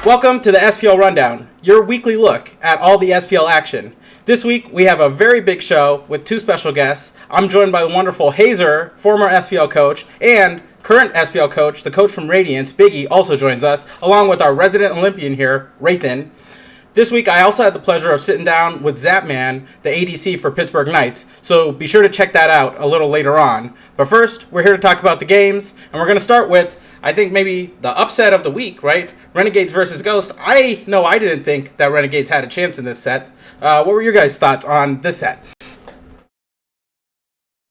Welcome to the SPL Rundown, your weekly look at all the SPL action. This week, we have a very big show with two special guests. I'm joined by the wonderful Hayzer, former SPL coach, and current SPL coach, the coach from Radiance, Biggy, also joins us, along with our resident Olympian here, Rathan. This week, I also had the pleasure of sitting down with Zapman, the ADC for Pittsburgh Knights, so be sure to check that out a little later on. But first, we're here to talk about the games, and we're going to start with, I think, maybe the upset of the week, right? Renegades versus Ghost. I didn't think that Renegades had a chance in this set. What were your guys' thoughts on this set? It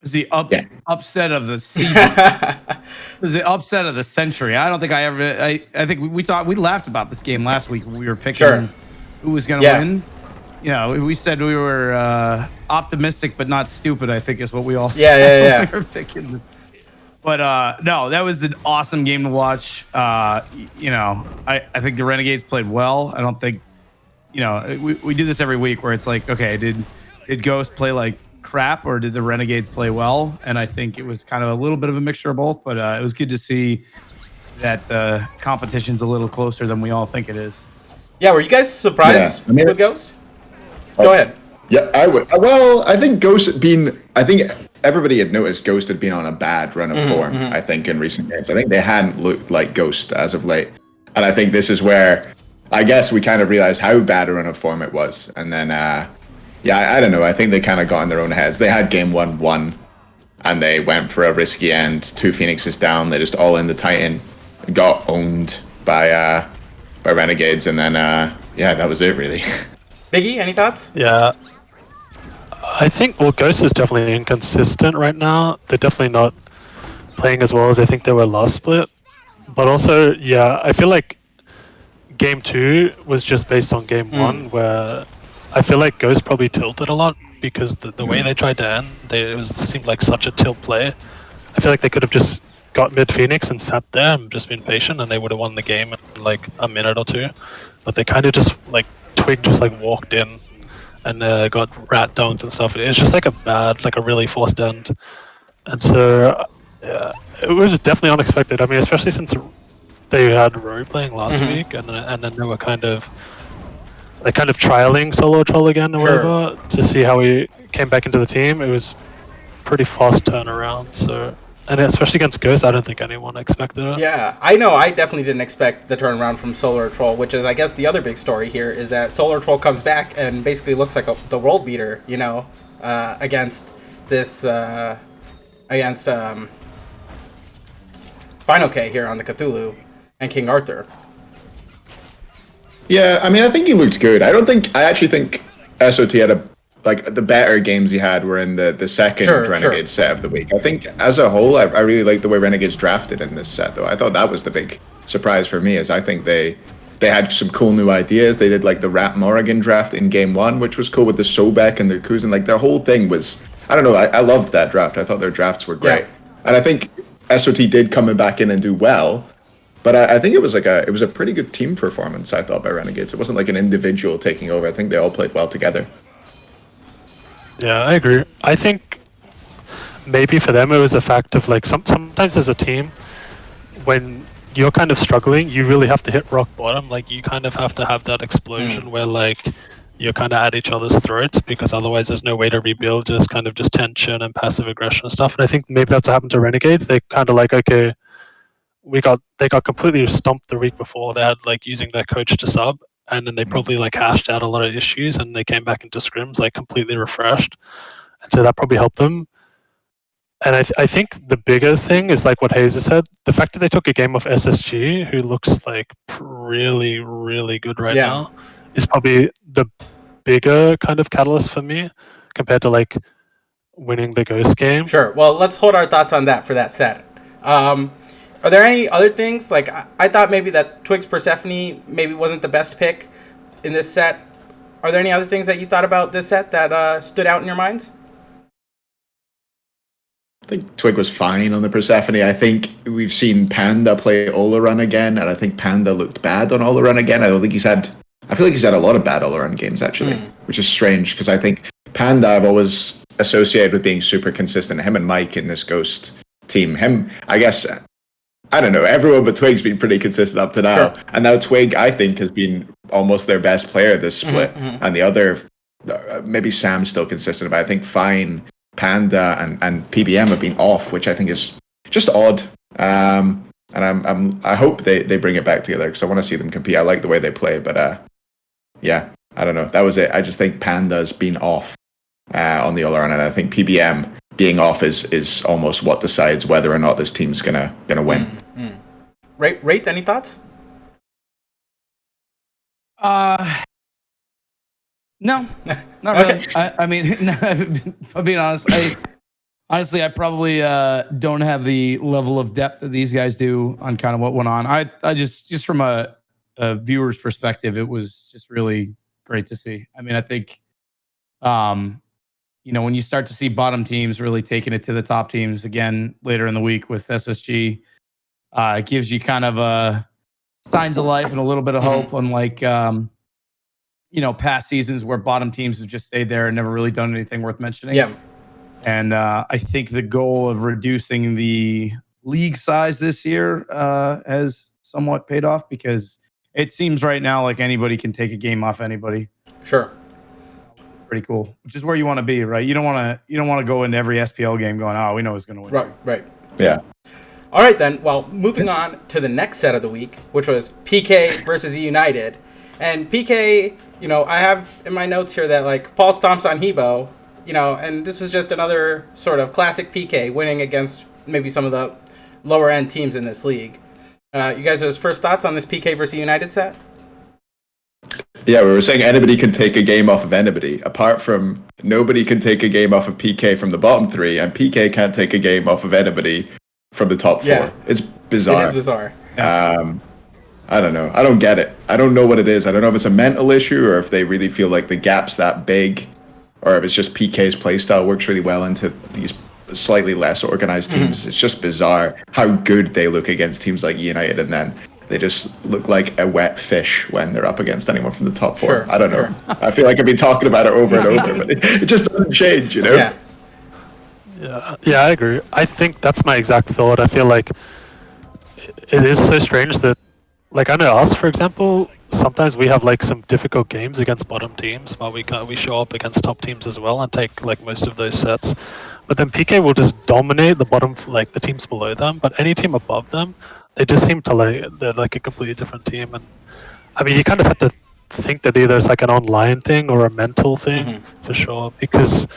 was the upset of the season. It was the upset of the century. I don't think I think we laughed about this game last week when we were picking who was going to win. You know, we said we were optimistic but not stupid, I think is what we all said. We were picking. But no, that was an awesome game to watch. I think the Renegades played well. I don't think, we do this every week where it's like, okay, did Ghost play like crap or did the Renegades play well? And I think it was kind of a little bit of a mixture of both, but it was good to see that the competition's a little closer than we all think it is. Yeah, were you guys surprised with Ghost? Go ahead. Yeah, I would. Well, I think Ghost had been, everybody had noticed Ghost had been on a bad run of form, I think, in recent games. I think they hadn't looked like Ghost as of late. And I think this is where, I guess, we kind of realized how bad a run of form it was. And then, I don't know. I think they kind of got in their own heads. They had game 1 won, and they went for a risky end. 2 Phoenixes down. They just all in the Titan. Got owned by Renegades. And then, that was it, really. Biggie, any thoughts? Yeah. I think, Ghost is definitely inconsistent right now. They're definitely not playing as well as I think they were last split. But also, I feel like game 2 was just based on game 1, where I feel like Ghost probably tilted a lot because the way they tried to end, seemed like such a tilt play. I feel like they could have just got mid Phoenix and sat there and just been patient, and they would have won the game in like a minute or two. But they kind of just Twig just walked in and got rat dunked and stuff. It's just a really forced end. And so it was definitely unexpected. I mean, especially since they had Roe playing last week, and then they were kind of trialing Solo Troll again or whatever to see how he came back into the team. It was pretty fast turnaround. So. And especially against Ghost, I don't think anyone expected it. Yeah, I know. I definitely didn't expect the turnaround from Solar Troll, which is, I guess, the other big story here is that Solar Troll comes back and basically looks like the world beater, against this, against Final K here on the Cthulhu and King Arthur. Yeah, I mean, I think he looked good. I actually think SOT had the better games he had were in the second Renegade set of the week. I think as a whole, I really like the way Renegades drafted in this set, though. I thought that was the big surprise for me, is I think they had some cool new ideas. They did the Rat Morrigan draft in game 1, which was cool with the Sobek and the Kuzin. Their whole thing was, I don't know, I loved that draft. I thought their drafts were great. Yeah. And I think SOT did come back in and do well, but I think it was a pretty good team performance, I thought, by Renegades. It wasn't like an individual taking over. I think they all played well together. Yeah, I agree. I think maybe for them it was a fact of sometimes as a team, when you're kind of struggling, you really have to hit rock bottom. You kind of have to have that explosion where you're kind of at each other's throats, because otherwise there's no way to rebuild, just tension and passive aggression and stuff. And I think maybe that's what happened to Renegades. They kind of okay, they got completely stomped the week before. They had using their coach to sub. And then they probably hashed out a lot of issues, and they came back into scrims completely refreshed, and so that probably helped them. And I think the bigger thing is what Hayes said, the fact that they took a game off SSG, who looks really, really good right now, is probably the bigger kind of catalyst for me compared to winning the Ghost game. Sure. Well, let's hold our thoughts on that for that set. Are there any other things? I thought maybe that Twig's Persephone maybe wasn't the best pick in this set. Are there any other things that you thought about this set that stood out in your minds? I think Twig was fine on the Persephone. I think we've seen Panda play Olaran again, and I think Panda looked bad on Olaran again. I feel like he's had a lot of bad Olaran games, actually, which is strange, because I think Panda I've always associated with being super consistent. Him and Mike in this Ghost team. I guess I don't know. Everyone but Twig's been pretty consistent up to now. Sure. And now Twig, I think, has been almost their best player this split. And the other, maybe Sam's still consistent, but I think Fine, Panda, and PBM have been off, which I think is just odd. And I hope they bring it back together because I want to see them compete. I like the way they play, but yeah, I don't know. That was it. I just think Panda's been off on the all-around, and I think PBM being off is almost what decides whether or not this team's gonna win. Wraith, any thoughts? No, not really. I mean, if I'm being honest, I probably don't have the level of depth that these guys do on kind of what went on. I just from a viewer's perspective, it was just really great to see. I mean, I think, when you start to see bottom teams really taking it to the top teams again later in the week with SSG, it gives you kind of signs of life and a little bit of hope, unlike past seasons where bottom teams have just stayed there and never really done anything worth mentioning. Yeah. And I think the goal of reducing the league size this year has somewhat paid off, because it seems right now like anybody can take a game off anybody. Sure. Pretty cool, which is where you want to be, right? You don't want to go into every SPL game going, oh, we know who's going to win. Right. Yeah. All right, then. Well, moving on to the next set of the week, which was PK versus United. And PK, I have in my notes here that, like, Paul stomps on Hebo, and this was just another sort of classic PK winning against maybe some of the lower-end teams in this league. You guys' first thoughts on this PK versus United set? Yeah, we were saying anybody can take a game off of anybody, apart from nobody can take a game off of PK from the bottom three, and PK can't take a game off of anybody from the top four. Yeah. It's bizarre. It is bizarre. I don't know. I don't get it. I don't know what it is. I don't know if it's a mental issue or if they really feel like the gap's that big, or if it's just PK's playstyle works really well into these slightly less organized teams. It's just bizarre how good they look against teams like United, and then they just look like a wet fish when they're up against anyone from the top four. Sure, I don't know. I feel like I've been talking about it over and over, but it just doesn't change, Yeah. Yeah, I agree. I think that's my exact thought. I feel like it is so strange that, like, I know us, for example, sometimes we have like some difficult games against bottom teams, but we show up against top teams as well and take like most of those sets. But then PK will just dominate the bottom, like the teams below them. But any team above them, they just seem to they're like a completely different team. And I mean, you kind of have to think that either it's like an online thing or a mental thing for sure, because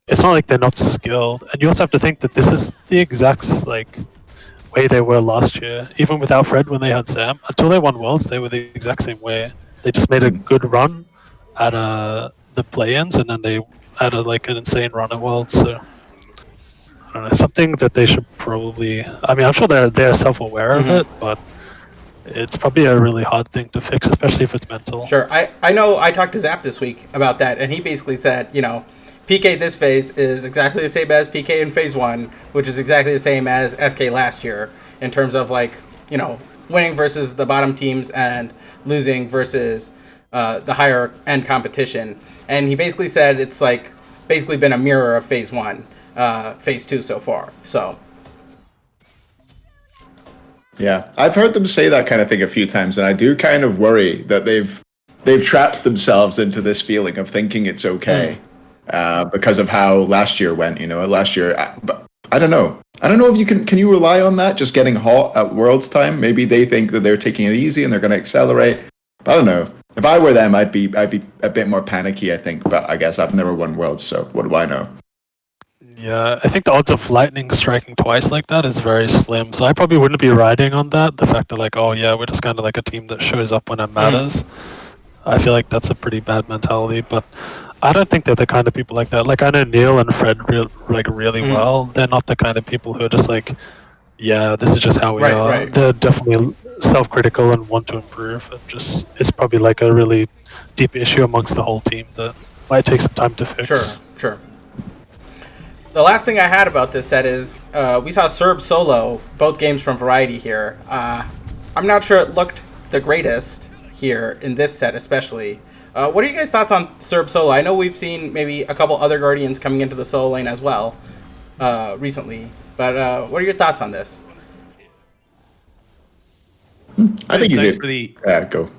it's not like they're not skilled. And you also have to think that this is the exact like way they were last year, even without Fred when they had Sam. Until they won Worlds, they were the exact same way. They just made a good run at the play-ins, and then they had an insane run at Worlds. So I don't know, something that they should probably. I mean, I'm sure they're self-aware of it, but it's probably a really hard thing to fix, especially if it's mental. Sure. I know I talked to Zap this week about that, and he basically said, PK this phase is exactly the same as PK in phase 1, which is exactly the same as SK last year in terms of winning versus the bottom teams and losing versus the higher end competition. And he basically said it's basically been a mirror of phase 1, phase 2 so far. So yeah, I've heard them say that kind of thing a few times, and I do kind of worry that they've trapped themselves into this feeling of thinking it's okay. Because of how last year went, last year, but I don't know if you can you rely on that just getting hot at Worlds time? Maybe they think that they're taking it easy and they're going to accelerate. But I don't know. If I were them, I'd be a bit more panicky, I think. But I guess I've never won Worlds, so what do I know? Yeah, I think the odds of Lightning striking twice like that is very slim. So I probably wouldn't be riding on that. The fact that we're just kind of like a team that shows up when it matters. I feel like that's a pretty bad mentality, but I don't think they're the kind of people like that. Like, I know Neil and Fred really well. They're not the kind of people who are just like, yeah, this is just how we are. Right. They're definitely self-critical and want to improve. And just, it's probably like a really deep issue amongst the whole team that might take some time to fix. Sure. The last thing I had about this set is we saw Serb solo both games from Variety here. I'm not sure it looked the greatest here in this set, especially. What are you guys' thoughts on Serb solo? I know we've seen maybe a couple other Guardians coming into the solo lane as well recently, but what are your thoughts on this? I think he's nice for the. Yeah, go.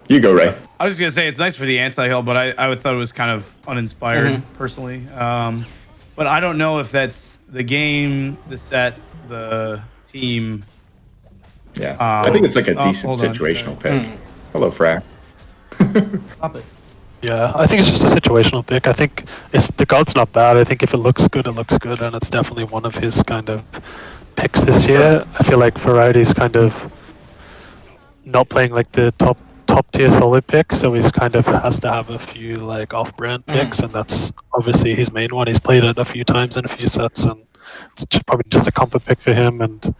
You go, Ray. I was just gonna say it's nice for the anti-heal, but I thought it was kind of uninspired personally. But I don't know if that's the game, the set, the team. Yeah, I think it's like a decent situational pick. Hello, Fra. Stop it. Yeah, I think it's just a situational pick. I think the god's not bad. I think if it looks good, it looks good, and it's definitely one of his kind of picks this year. I feel like Variety's kind of not playing like the top tier solid pick, so he's kind of has to have a few like off-brand picks, and that's obviously his main one. He's played it a few times in a few sets, and it's probably just a comfort pick for him. And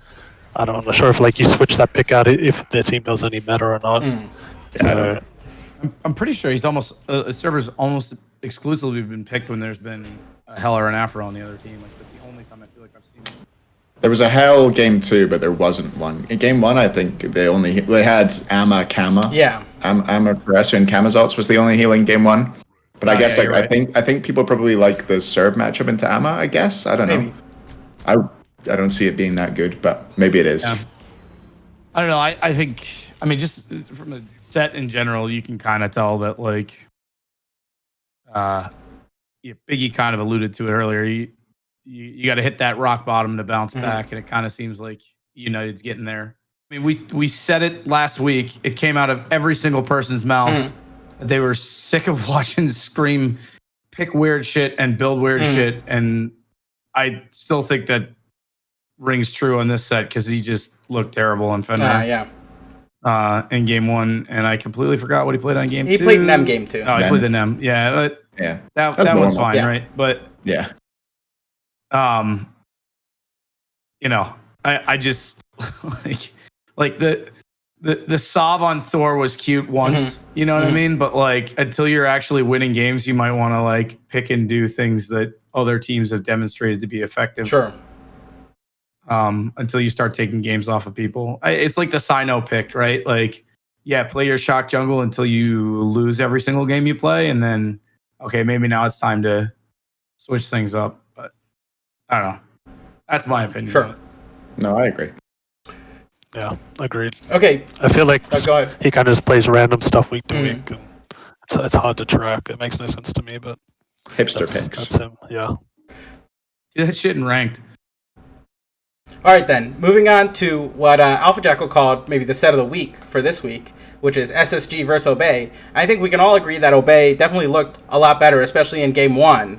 I'm not sure if like you switch that pick out if the team does any better or not. So, I'm pretty sure he's almost server's almost exclusively been picked when there's been a Hell or an Afro on the other team. Like that's the only time I feel like I've seen it. There was a Hell game 2, but there wasn't one. In game 1, I think they had Amma Kama. Yeah. Amma Caressa and Kamazots was the only healing game 1. But I guess right. I think people probably like the serve matchup into Amma, I guess. I don't know. I don't see it being that good, but maybe it is. Yeah. I don't know. I think just from the set in general, you can kind of tell that like Biggie kind of alluded to it earlier. You got to hit that rock bottom to bounce back, and it kind of seems like United's getting there. I mean, we said it last week. It came out of every single person's mouth. They were sick of watching Scream pick weird shit and build weird shit, and I still think that rings true on this set because he just looked terrible on Fenrir. In game 1, and I completely forgot what he played on game 2. He played Nem game 2. Oh, he played the Nem. Yeah, but that one's fine, right? But I just like the Sov on Thor was cute once, you know what I mean? But like until you're actually winning games, you might want to like pick and do things that other teams have demonstrated to be effective. Sure. Until you start taking games off of people. It's like the Sino pick, right? Like, play your shock jungle until you lose every single game you play, and then, okay, maybe now it's time to switch things up. But I don't know. That's my opinion. Sure. No, I agree. Yeah, agreed. Okay. I feel like go ahead. he kind of just plays random stuff week to week, and it's hard to track. It makes no sense to me, but hipster picks. That's him. Yeah. Do that shit in ranked. All right, then. Moving on to what Alpha Jackal called maybe the set of the week for this week, which is SSG versus Obey. I think we can all agree that Obey definitely looked a lot better, especially in game 1.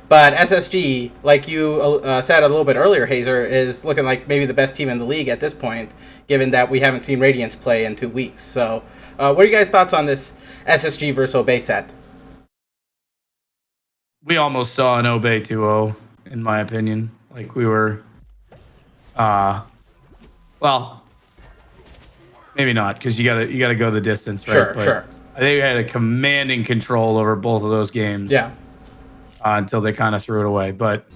But SSG, like you said a little bit earlier, Hayzer, is looking like maybe the best team in the league at this point, given that we haven't seen Radiance play in 2 weeks. So what are you guys' thoughts on this SSG versus Obey set? We almost saw an Obey 2-0, in my opinion. Like we were... well, maybe not because you gotta go the distance, right? Sure. I think we had a commanding control over both of those games. Yeah. Until they kind of threw it away, but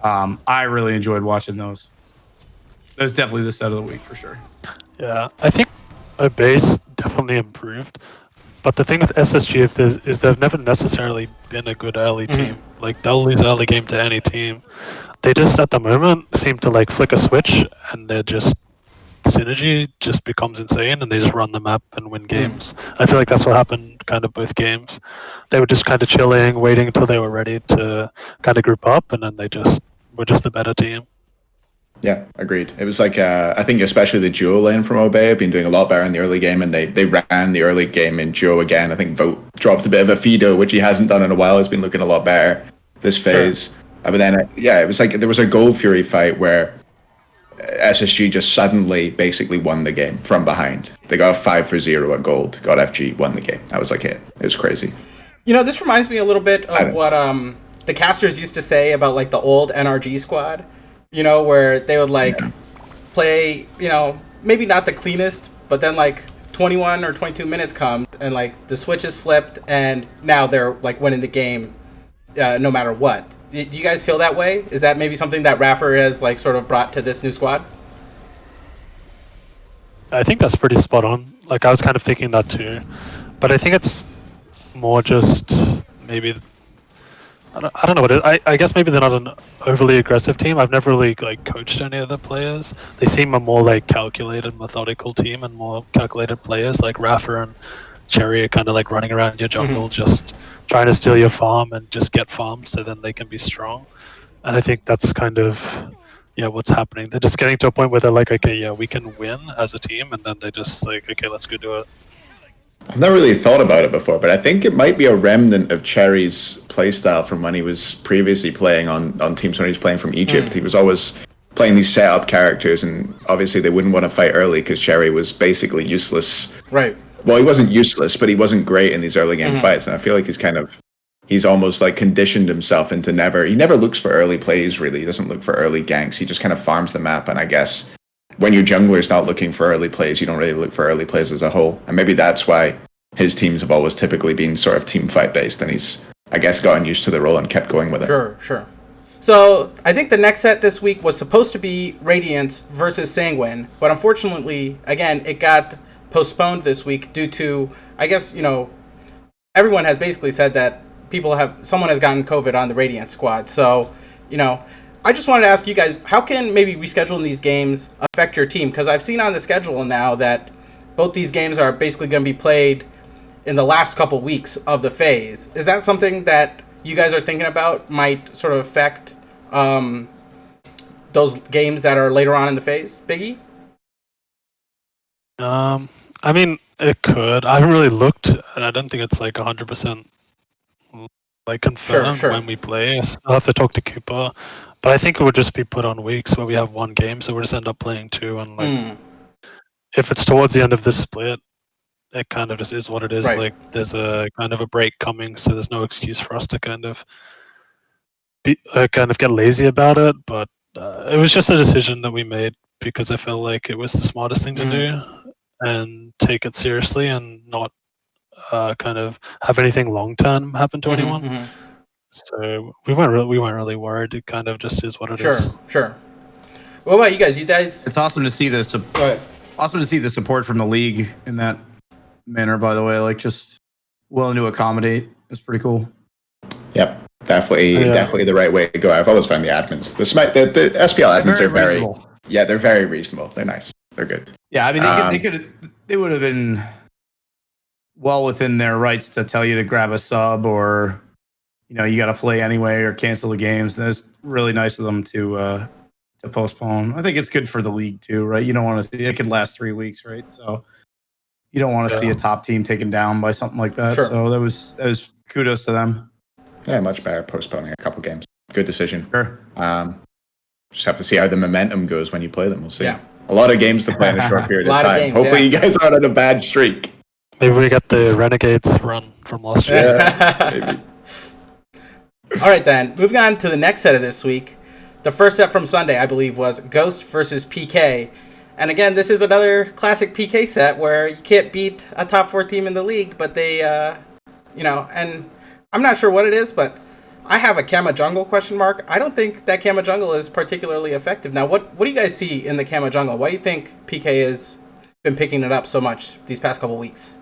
I really enjoyed watching those. That was definitely the set of the week for sure. Yeah, I think Obey's definitely improved, but the thing with SSG is they've never necessarily been a good early team. Like they'll lose early game to any team. They just at the moment seem to like flick a switch and they're just synergy just becomes insane and they just run the map and win games. I feel like that's what happened kind of both games. They were just kind of chilling, waiting until they were ready to kind of group up, and then they just were just the better team. Yeah, agreed. It was like, I think especially the duo lane from Obey have been doing a lot better in the early game, and they ran the early game in duo again. I think Vote dropped a bit of a Fido, which he hasn't done in a while. He's been looking a lot better this phase. Sure. But then, it was like there was a Gold Fury fight where SSG just suddenly basically won the game from behind. They got a 5-0 at gold, got FG, won the game. That was like it. It was crazy. You know, this reminds me a little bit of what the casters used to say about like the old NRG squad, you know, where they would like play, you know, maybe not the cleanest, but then like 21 or 22 minutes comes and like the switch is flipped and now they're like winning the game no matter what. Do you guys feel that way? Is that maybe something that Raffer has like sort of brought to this new squad? I think that's pretty spot on. Like I was kind of thinking that too, but I think it's more just maybe I don't know what I guess maybe they're not an overly aggressive team. I've never really like coached any of the players. They seem a more like calculated, methodical team and more calculated players. Like Rafa and Cherry are kind of like running around your jungle, just trying to steal your farm and just get farms, so then they can be strong. And I think that's kind of what's happening. They're just getting to a point where they're like, okay, yeah, we can win as a team, and then they just like, okay, let's go do it. I've never really thought about it before, but I think it might be a remnant of Cherry's playstyle from when he was previously playing on teams when he was playing from Egypt. He was always playing these setup characters, and obviously they wouldn't want to fight early because Cherry was basically useless. Right. Well, he wasn't useless, but he wasn't great in these early game fights, and I feel like he's almost like conditioned himself into he never looks for early plays, really. He doesn't look for early ganks. He just kind of farms the map, and I guess when your jungler's not looking for early plays, you don't really look for early plays as a whole. And maybe that's why his teams have always typically been sort of team fight based, and he's, I guess, gotten used to the role and kept going with it. Sure. So I think the next set this week was supposed to be Radiant versus Sanguine, but unfortunately, again, it got postponed this week due to, I guess, everyone has basically said that someone has gotten COVID on the Radiant squad. So, I just wanted to ask you guys, how can maybe rescheduling these games affect your team? Because I've seen on the schedule now that both these games are basically going to be played in the last couple weeks of the phase. Is that something that you guys are thinking about might sort of affect those games that are later on in the phase, Biggie? I mean, it could. I haven't really looked, and I don't think it's like 100% like confirmed when we play. I'll have to talk to Cooper, but I think it would just be put on weeks where we have one game, so we'll just end up playing two. And like, if it's towards the end of this split, it kind of just is what it is. Right. Like, there's a kind of a break coming, so there's no excuse for us to kind of get lazy about it. But it was just a decision that we made because I felt like it was the smartest thing to do. And take it seriously and not kind of have anything long term happen to anyone. So we weren't really worried. It kind of just is what it is. Sure. What about you guys? It's awesome to see this. Awesome to see the support from the league in that manner. By the way, like just willing to accommodate. It's pretty cool. Yep, definitely the right way to go. I've always found the admins, the SPL admins are very reasonable. Yeah, they're very reasonable. They're nice. They're good. Yeah, I mean, they would have been well within their rights to tell you to grab a sub or, you got to play anyway or cancel the games. That's really nice of them to postpone. I think it's good for the league too, right? You don't want to see it could last 3 weeks, right? So you don't want to see a top team taken down by something like that. Sure. So that was kudos to them. Yeah, much better postponing a couple games. Good decision. Sure. Just have to see how the momentum goes when you play them. We'll see. Yeah. A lot of games to play in a short period of time. Games, hopefully you guys aren't on a bad streak. Maybe we got the Renegades run from last year. Yeah, maybe. All right, then. Moving on to the next set of this week. The first set from Sunday, I believe, was Ghost versus PK. And again, this is another classic PK set where you can't beat a top 4 team in the league, but they, and I'm not sure what it is, but I have a Kama Jungle ? I don't think that Kama Jungle is particularly effective. Now, what do you guys see in the Kama Jungle? Why do you think PK has been picking it up so much these past couple weeks?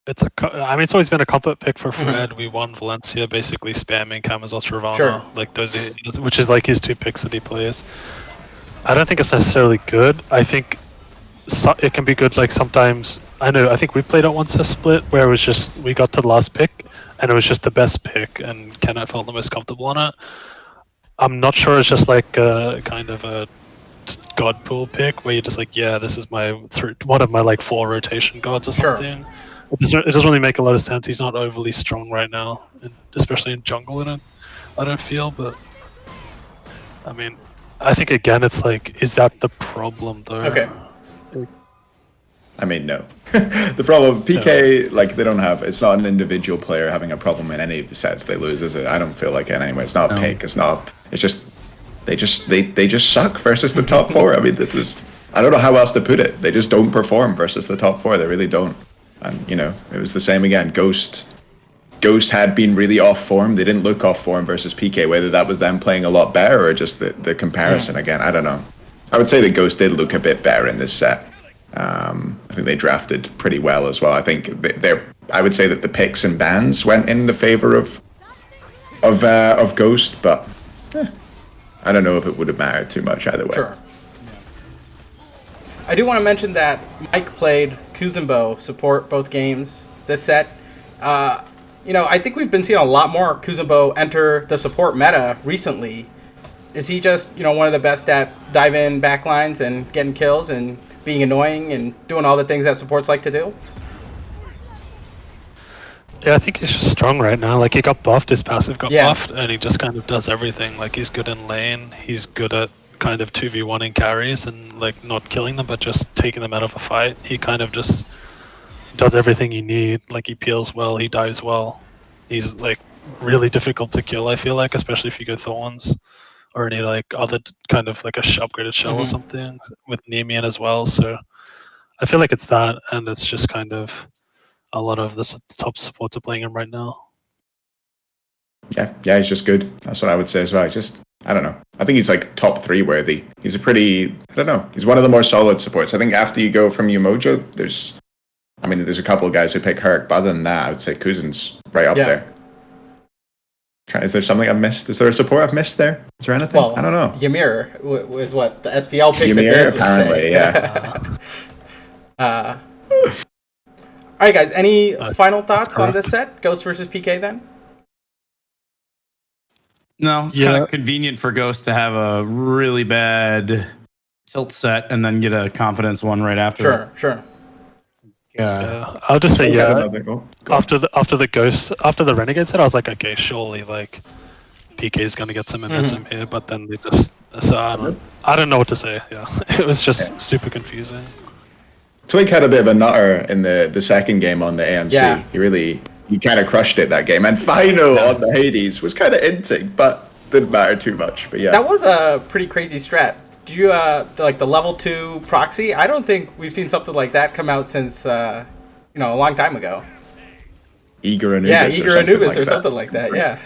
It's always been a comfort pick for Fred. We won Valencia basically spamming Kamazos Ravana, like those, which is like his 2 picks that he plays. I don't think it's necessarily good. I think it can be good. Like sometimes I think we played it once a split where it was just we got to the last pick. And it was just the best pick, and Kenneth felt the most comfortable on it. I'm not sure it's just like a kind of a god pool pick where you're just like, yeah, this is one of my like 4 rotation gods or something. It doesn't really make a lot of sense. He's not overly strong right now, especially in jungle. I don't feel, but I mean, I think again, it's like, is that the problem though? Okay. I mean, no. The problem, PK, like, they don't have, it's not an individual player having a problem in any of the sets they lose, is it? I don't feel like it anyway. It's not pick, it's just, they just suck versus the top 4. I mean, I don't know how else to put it. They just don't perform versus the top 4. They really don't. And, it was the same again. Ghost had been really off form. They didn't look off form versus PK, whether that was them playing a lot better or just the comparison again. I don't know. I would say that Ghost did look a bit better in this set. I think they drafted pretty well as well. I think they're I would say that the picks and bans went in the favor of Ghost, but I don't know if it would have mattered too much either way. Sure. I do want to mention that Mike played Kuzenbo support both games this set. I think we've been seeing a lot more Kuzenbo enter the support meta recently. Is he just, one of the best at dive-in backlines and getting kills and being annoying and doing all the things that supports like to do? Yeah, I think he's just strong right now. Like, he got buffed, his passive got buffed, and he just kind of does everything. Like, he's good in lane, he's good at kind of 2v1ing carries and, like, not killing them, but just taking them out of a fight. He kind of just does everything you need. Like, he peels well, he dives well. He's, like, really difficult to kill, I feel like, especially if you go Thorns or any, like, other kind of, like, a upgraded shell or something with Nemean as well. So I feel like it's that, and it's just kind of a lot of the top supports are playing him right now. Yeah, he's just good. That's what I would say as well. I don't know. I think he's like top 3 worthy. He's he's one of the more solid supports. I think after you go from Umoja, there's a couple of guys who pick Herc, but other than that, I would say Kuzen's right up there. Is there something I've missed? Is there a support I've missed there? Is there anything? Well, I don't know. Ymir was what the SPL picks. Ymir, apparently, yeah. All right, guys. Any final thoughts on this set, Ghost versus PK? Then. No, it's kind of convenient for Ghost to have a really bad tilt set and then get a confidence one right after. Sure. Yeah, I'll just say after the Renegade set, I was like, okay, surely like PK is gonna get some momentum here, but then they just I don't know what to say. Yeah, it was just super confusing. Twig had a bit of a nutter in the second game on the AMC. Yeah. He kind of crushed it that game, and final on the Hades was kind of inting, but didn't matter too much. But yeah, that was a pretty crazy strat. Do you like the level 2 proxy? I don't think we've seen something like that come out since a long time ago. Eager Anubis or something like that. Yeah.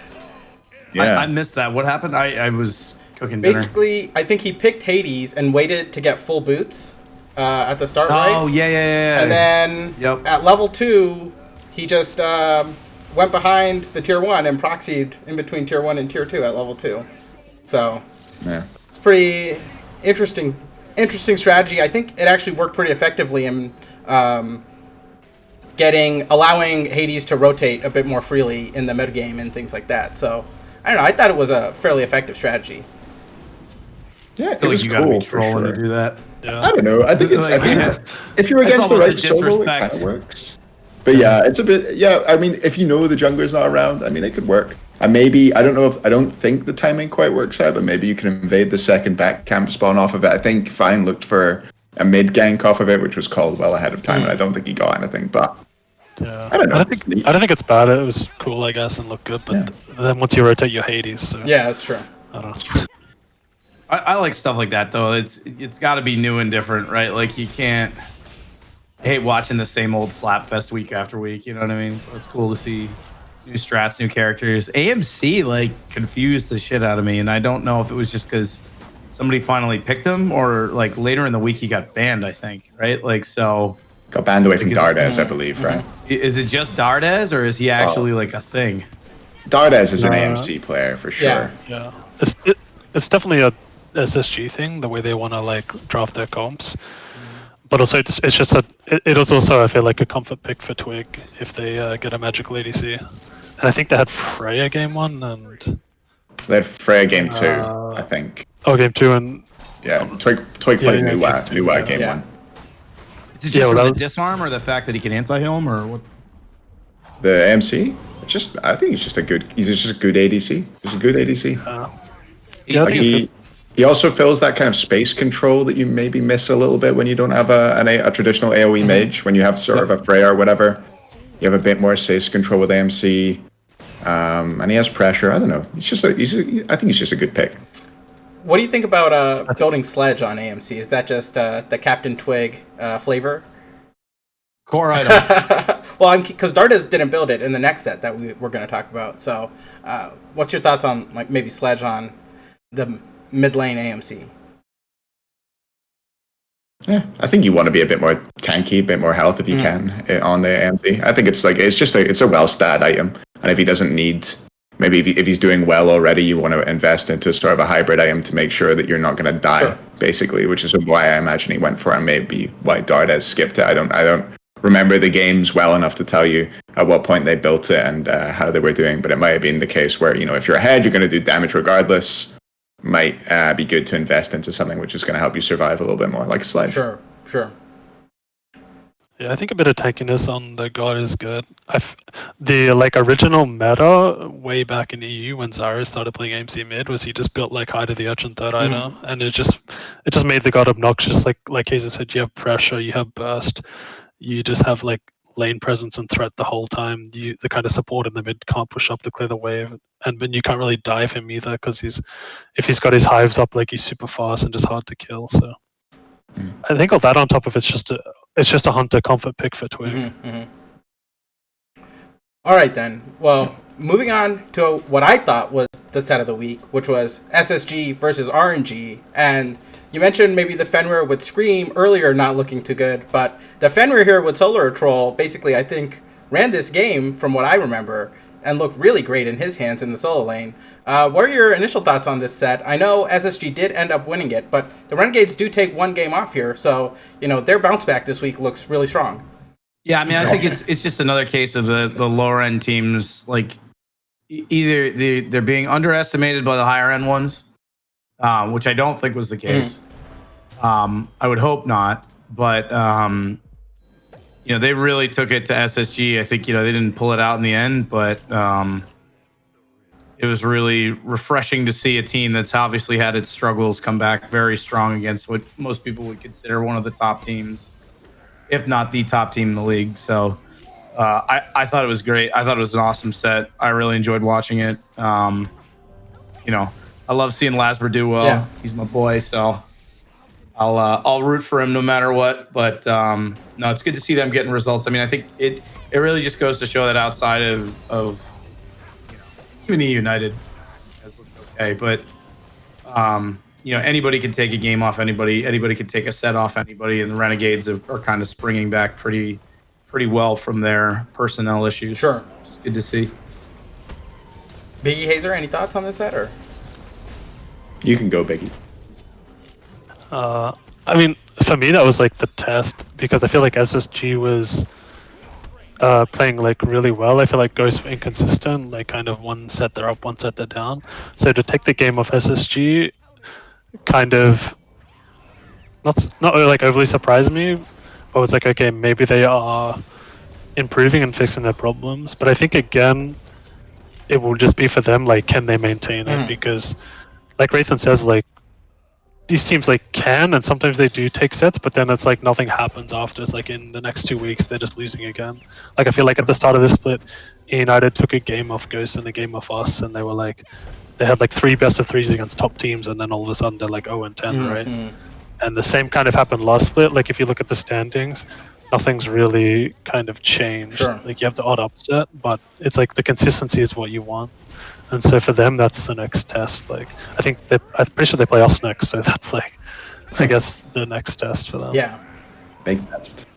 I missed that. What happened? I was cooking dinner. Basically, I think he picked Hades and waited to get full boots at the start. Oh, yeah. And then at level 2, he just went behind the tier 1 and proxied in between tier 1 and tier 2 at level 2. So it's pretty interesting strategy. I think it actually worked pretty effectively in allowing Hades to rotate a bit more freely in the metagame and things like that. So I don't know. I thought it was a fairly effective strategy. Yeah, it feel was like you cool, gotta be trolling to do that. Yeah. I don't know. I think it's. I think if you're against the right solo, it kind of works. But yeah, it's a bit. Yeah, I mean, if you know the jungler's not around, I mean, it could work. And maybe I don't think the timing quite works out, but maybe you can invade the second back camp spawn off of it. I think Fine looked for a mid gank off of it, which was called well ahead of time, and I don't think he got anything. But I don't know. I don't think it's bad. It was cool, I guess, and looked good. But then once you rotate, your Hades. So. Yeah, that's true. I don't know. I like stuff like that though. It's got to be new and different, right? Like you can't. I hate watching the same old slapfest week after week. You know what I mean? So it's cool to see new strats, new characters. AMC like confused the shit out of me, and I don't know if it was just because somebody finally picked him or like later in the week he got banned. I think, right? Like so. Got banned away from Dardes, I believe, right? Is it just Dardes or is he actually like a thing? Dardes is an AMC player for sure. Yeah. It's definitely a SSG thing, the way they want to like draft their comps. But also, it is also, I feel like, a comfort pick for Twig if they get a magical ADC. And I think they had Freya game 1 and... They had Freya game 2, I think. Oh, game 2 and... Yeah, Twig played New game 1. Is it just the disarm or the fact that he can anti-heal or what? The AMC? I think he's just a good ADC. He's a good ADC. He also fills that kind of space control that you maybe miss a little bit when you don't have a traditional AoE mage. When you have sort of a Freya or whatever, you have a bit more space control with AMC, and he has pressure. I don't know. I think he's just a good pick. What do you think about building Sledge on AMC? Is that just the Captain Twig flavor? Core item. Well, because Dardes didn't build it in the next set that we're going to talk about. So, what's your thoughts on like maybe Sledge on the mid lane AMC? Yeah, I think you want to be a bit more tanky, a bit more health if you can on the AMC. I think it's a well stat item, and if he doesn't need, maybe if he's doing well already, you want to invest into sort of a hybrid item to make sure that you're not going to die, basically, which is why I imagine he went for it, and maybe why Dardes skipped it. I don't remember the games well enough to tell you at what point they built it and how they were doing, but it might have been the case where, if you're ahead, you're going to do damage regardless. Might be good to invest into something which is going to help you survive a little bit more, like a Sledge. Sure. Yeah, I think a bit of tankiness on the god is good. The original meta way back in EU when Zarya started playing AMC mid was he just built High to the Urchin third item, and it just made the god obnoxious. Like Hayzer said, you have pressure, you have burst, you just have lane presence and threat the whole time. The kind of support in the mid can't push up to clear the wave, and then you can't really dive him either because if he's got his hives up, he's super fast and just hard to kill. So I think all that on top of it's just a hunter comfort pick for Twig. All right then. Well, moving on to what I thought was the set of the week, which was SSG versus RNG, and you mentioned maybe the Fenrir with Scream earlier not looking too good, but the Fenrir here with Solar Troll basically, I think, ran this game from what I remember and looked really great in his hands in the solo lane. What are your initial thoughts on this set? I know SSG did end up winning it, but the Renegades do take one game off here, so their bounce back this week looks really strong. Yeah, I mean, I think it's just another case of the lower end teams, either they're being underestimated by the higher end ones, which I don't think was the case. I would hope not, but they really took it to SSG. I think they didn't pull it out in the end, but it was really refreshing to see a team that's obviously had its struggles come back very strong against what most people would consider one of the top teams, if not the top team in the league. So I thought it was great. I thought it was an awesome set. I really enjoyed watching it. I love seeing Lasber do well. Yeah. He's my boy, so I'll root for him no matter what. But no, it's good to see them getting results. I mean, I think it really just goes to show that outside of even United has looked okay, but anybody can take a game off anybody. Anybody can take a set off anybody, and the Renegades are kind of springing back pretty well from their personnel issues. Sure, it's good to see. Biggy, Hayzer, any thoughts on this set, or? You can go, Biggie. I mean, for me, that was the test, because I feel like SSG was playing really well. I feel like Ghosts were inconsistent, kind of one set they're up, one set they're down. So to take the game off SSG kind of not really overly surprised me, but was okay, maybe they are improving and fixing their problems. But I think again, it will just be for them, can they maintain it? Because like Raythan says, these teams can, and sometimes they do take sets, but then it's nothing happens after. It's in the next 2 weeks they're just losing again. I feel at the start of this split, United took a game off Ghost and a game off us, and they were they had 3 best of 3s against top teams, and then all of a sudden they're 0-10, right? And the same kind of happened last split. If you look at the standings, nothing's really kind of changed. Sure. You have the odd upset, but it's the consistency is what you want. And so for them, that's the next test. I'm pretty sure they play us next, so that's I guess the next test for them. Yeah. Big test.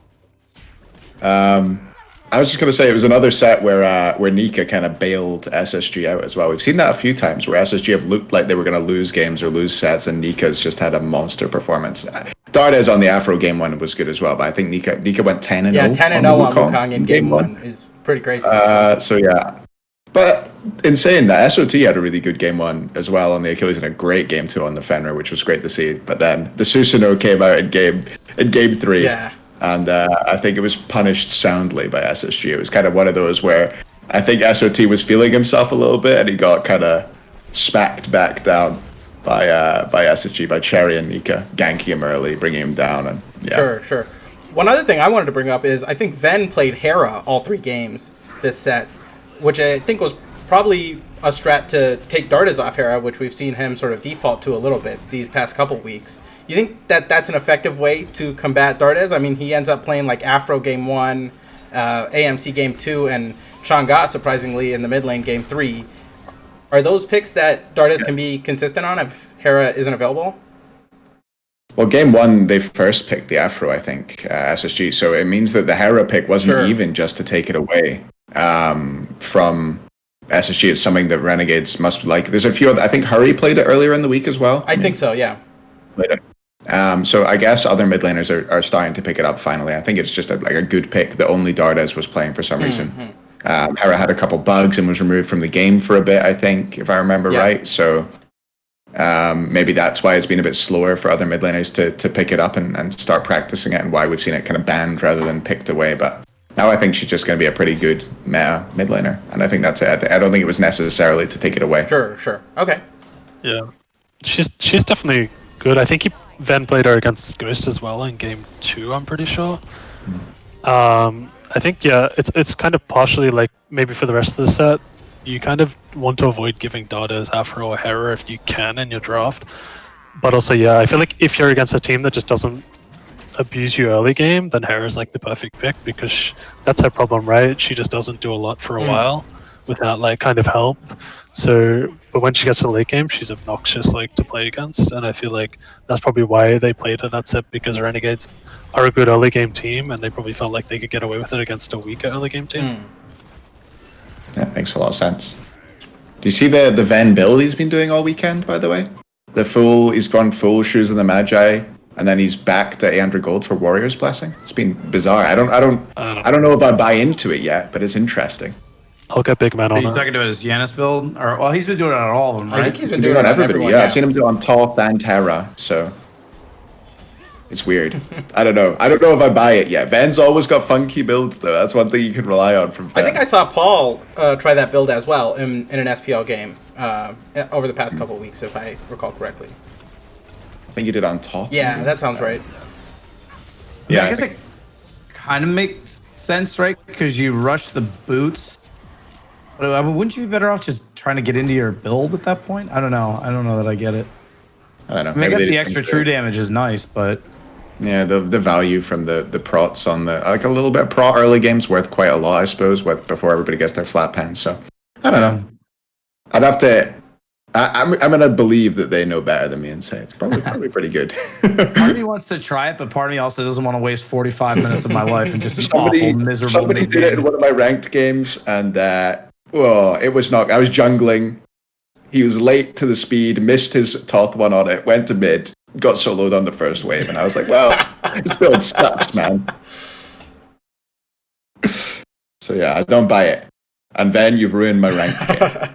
I was just going to say it was another set where Nika kind of bailed SSG out as well. We've seen that a few times where SSG have looked like they were going to lose games or lose sets, and Nika's just had a monster performance. Dardes on the Afro game one was good as well, but I think Nika went 10-0. Yeah, 10-0 on Wukong in game one is pretty crazy. So yeah. But in saying that, SOT had a really good game one as well on the Achilles and a great game two on the Fenrir, which was great to see. But then the Susanoo came out in game 3. Yeah. And I think it was punished soundly by SSG. It was kind of one of those where I think SOT was feeling himself a little bit, and he got kind of smacked back down by SSG, by Cherry and Nika, ganking him early, bringing him down. And yeah. Sure. One other thing I wanted to bring up is I think Ven played Hera all 3 games this set, which I think was probably a strat to take Dardes off Hera, which we've seen him sort of default to a little bit these past couple weeks. You think that that's an effective way to combat Dardes? I mean, he ends up playing Afro game 1, AMC game 2, and Chang'e, surprisingly, in the mid lane game 3. Are those picks that Dardes can be consistent on if Hera isn't available? Well, game one, they first picked the Afro, I think, SSG. So it means that the Hera pick wasn't even just to take it away from SSG. It's something that Renegades must like. There's a few other, I think Hurry played it earlier in the week as well. I think so, yeah. Played it. So I guess other mid laners are starting to pick it up finally. I think it's just a good pick that only Dardes was playing for some reason. Hera had a couple bugs and was removed from the game for a bit, I think, if I remember right. So maybe that's why it's been a bit slower for other mid laners to pick it up and start practicing it, and why we've seen it kind of banned rather than picked away. But now I think she's just going to be a pretty good meta mid laner, and I think that's it. I don't think it was necessarily to take it away. Sure. Okay. Yeah, she's definitely good. I think Ven played her against Ghost as well in game 2, I'm pretty sure. I think, it's kind of partially like maybe for the rest of the set, you kind of want to avoid giving Dardes, Afro, or Hera if you can in your draft. But also, I feel like if you're against a team that just doesn't abuse you early game, then Hera's like the perfect pick, because that's her problem, right? She just doesn't do a lot for a while without like kind of help. So, but when she gets to the late game, she's obnoxious like to play against, and I feel like that's probably why they played her that set, because Renegades are a good early game team, and they probably felt like they could get away with it against a weaker early game team. That makes a lot of sense. Do you see the Ven build he's been doing all weekend, by the way? He's gone full Shoes of the Magi, and then he's back to 800 gold for Warrior's Blessing. It's been bizarre. I don't know if I buy into it yet, but it's interesting. I'll get big man on it. Are you talking about his Yanis build? Or he's been doing it on all of them, right? I think he's been doing it on everybody. Yeah, I've seen him do it on Toth and Terra, so it's weird. I don't know if I buy it yet. Ven's always got funky builds, though. That's one thing you can rely on from Ven. I think I saw Paul try that build as well in an SPL game over the past couple of weeks, if I recall correctly. I think you did on Toth. Yeah, that sounds right. Yeah, I guess it kind of makes sense, right? Because you rush the boots. But wouldn't you be better off just trying to get into your build at that point? I don't know. I don't know that I get it. I don't know. I mean, I guess the extra true damage is nice, but yeah, the value from the prots on the like a little bit of prot early game's worth quite a lot, I suppose, before everybody gets their flat pans. So I don't know. I'd have to. I'm gonna believe that they know better than me and say it's probably pretty good. Part of me wants to try it, but part of me also doesn't want to waste 45 minutes of my life and just awful, miserable. Somebody did it in one of my ranked games, and it was not. I was jungling. He was late to the speed, missed his Toth one on it, went to mid, got soloed on the first wave, and I was like, well, this build sucks, man. So yeah, I don't buy it. And then you've ruined my ranked game.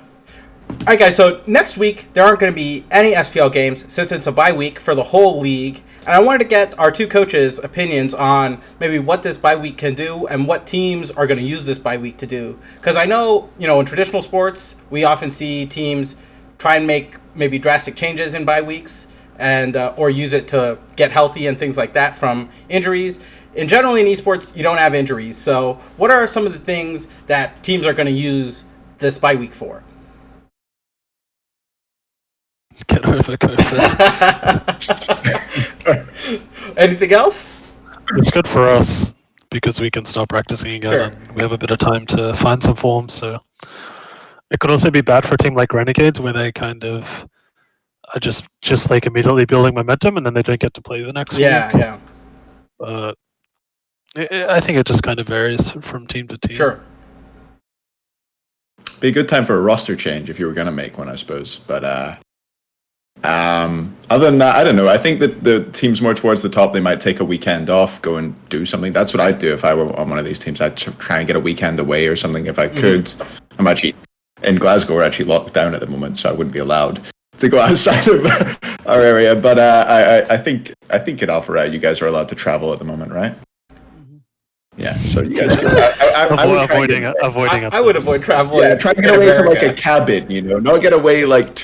All right, guys, so next week, there aren't going to be any SPL games since it's a bye week for the whole league. And I wanted to get our two coaches' opinions on maybe what this bye week can do and what teams are going to use this bye week to do. Because I know, in traditional sports, we often see teams try and make maybe drastic changes in bye weeks and or use it to get healthy and things like that from injuries. In general, in esports, you don't have injuries. So what are some of the things that teams are going to use this bye week for? Get over COVID. Anything else? It's good for us because we can start practicing again. Sure. And we have a bit of time to find some form. So it could also be bad for a team like Renegades, where they kind of are just like immediately building momentum, and then they don't get to play the next week. Yeah. But I think it just kind of varies from team to team. Sure. Be a good time for a roster change if you were going to make one, I suppose. But other than that, I don't know. I think that the teams more towards the top, they might take a weekend off, go and do something. That's what I'd do if I were on one of these teams. I'd try and get a weekend away or something if I could. I'm actually in Glasgow. We're actually locked down at the moment, so I wouldn't be allowed to go outside of our area. But I think in Alpha, you guys are allowed to travel at the moment, right? Yeah, so you guys avoiding it. I would avoid travel. Yeah, try to get away to like a cabin, not get away not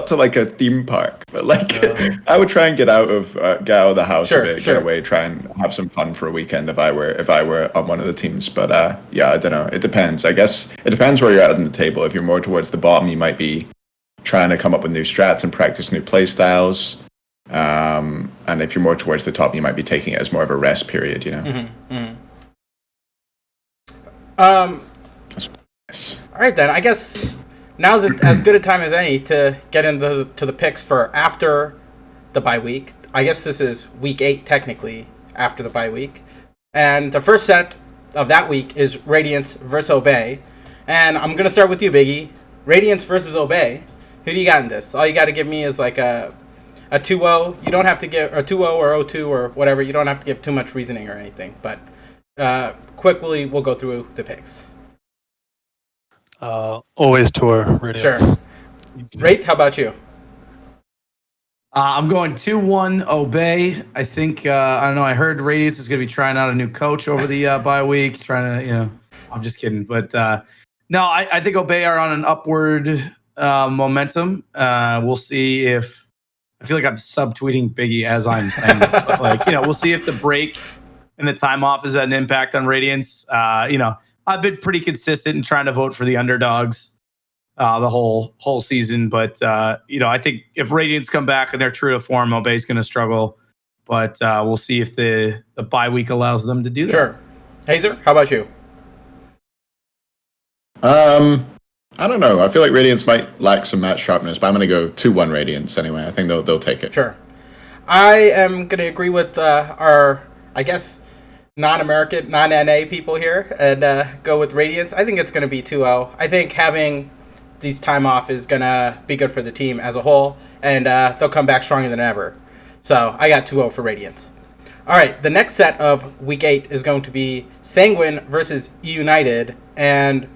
to like a theme park, but I would try and get out of the house a bit, get away, try and have some fun for a weekend if I were on one of the teams. But yeah, I don't know. It depends. I guess it depends where you're at on the table. If you're more towards the bottom, you might be trying to come up with new strats and practice new play styles. And if you're more towards the top, you might be taking it as more of a rest period. All right, then. I guess now's as good a time as any to get into the picks for after the bye week. I guess this is week 8 technically after the bye week. And the first set of that week is Radiance versus Obey. And I'm going to start with you, Biggie. Radiance versus Obey. Who do you got in this? All you got to give me is like a 2-0. You don't have to give a 2-0 or 0-2 or whatever. You don't have to give too much reasoning or anything. But quickly, we'll go through the picks. Always tour Radiance. Sure. Wraith, how about you? I'm going 2-1 Obey. I think, I don't know, I heard Radiance is going to be trying out a new coach over the bye week. Trying to, I'm just kidding. But no, I think Obey are on an upward momentum. We'll see if, I feel like I'm subtweeting Biggie as I'm saying this. But like, we'll see if the break and the time off has had an impact on Radiance. I've been pretty consistent in trying to vote for the underdogs the whole season, but I think if Radiance come back and they're true to form, Obey's going to struggle. But we'll see if the bye week allows them to do that. Sure. Hayzer, how about you? I don't know. I feel like Radiance might lack some match sharpness, but I'm going to go 2-1 Radiance anyway. I think they'll take it. Sure. I am going to agree with our, I guess, non-American, non-NA people here and go with Radiance. I think it's going to be 2-0. I think having these time off is going to be good for the team as a whole, and they'll come back stronger than ever. So I got 2-0 for Radiance. All right, the next set of Week 8 is going to be Sanguine versus United, and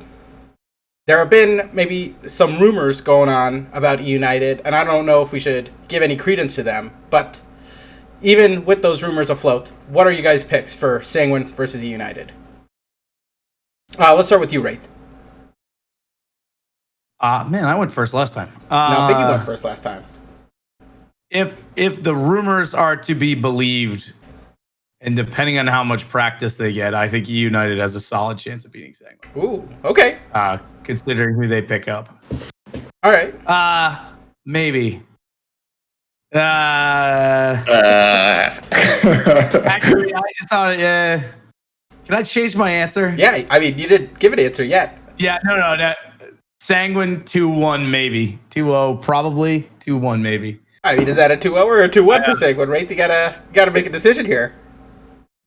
there have been maybe some rumors going on about United, and I don't know if we should give any credence to them, but even with those rumors afloat, what are you guys' picks for Sanguine versus United? Let's start with you, Wraith. Man, I went first last time. No, Biggie went first last time. If the rumors are to be believed, and depending on how much practice they get, I think United has a solid chance of beating Sanguine. Ooh, okay. Considering who they pick up. All right. Maybe. Actually, I just thought, can I change my answer? Yeah, I mean, you didn't give an answer yet. Yeah, no. Sanguine 2-1 maybe. 2-0 probably. 2-1 maybe. I mean, is that a 2-0 or a 2-1 for Sanguine, right? You gotta make a decision here.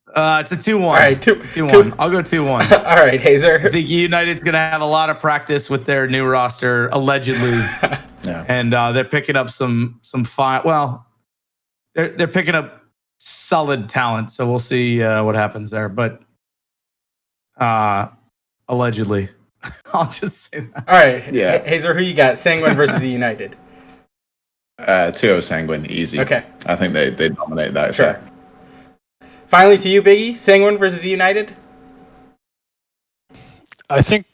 It's a 2-1. All right, 2-1. I'll go 2-1. All right, Hayzer. I think United's going to have a lot of practice with their new roster, allegedly. Yeah. And they're picking up some fine. Well, they're picking up solid talent, so we'll see what happens there. But allegedly, I'll just say that. All right, yeah. Hayzer, who you got? Sanguine versus United. 2-0 Sanguine, easy. Okay. I think they dominate that. Sure. So. Finally, to you, Biggie. Sanguine versus United. I think